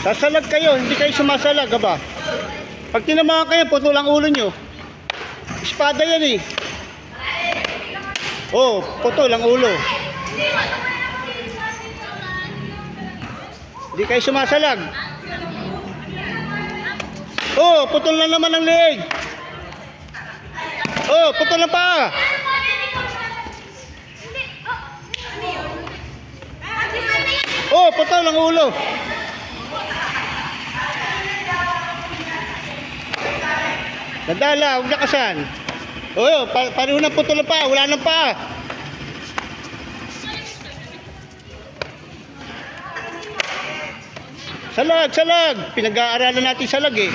Sasalag kayo, hindi kayo sumasalag, ba? Pag tinamaan kayo, putol ang ulo nyo. Espada yan eh. Oh, putol ang ulo. Hindi kayo sumasalag. Oh, putol na naman ang leeg. Oh, putol na pa. Oh, putol ang ulo. Nadala, huwag lakasan. Oh, pareho na putol na pa, wala nang pa. Salag, salag. Pinag-aaralan natin salag eh.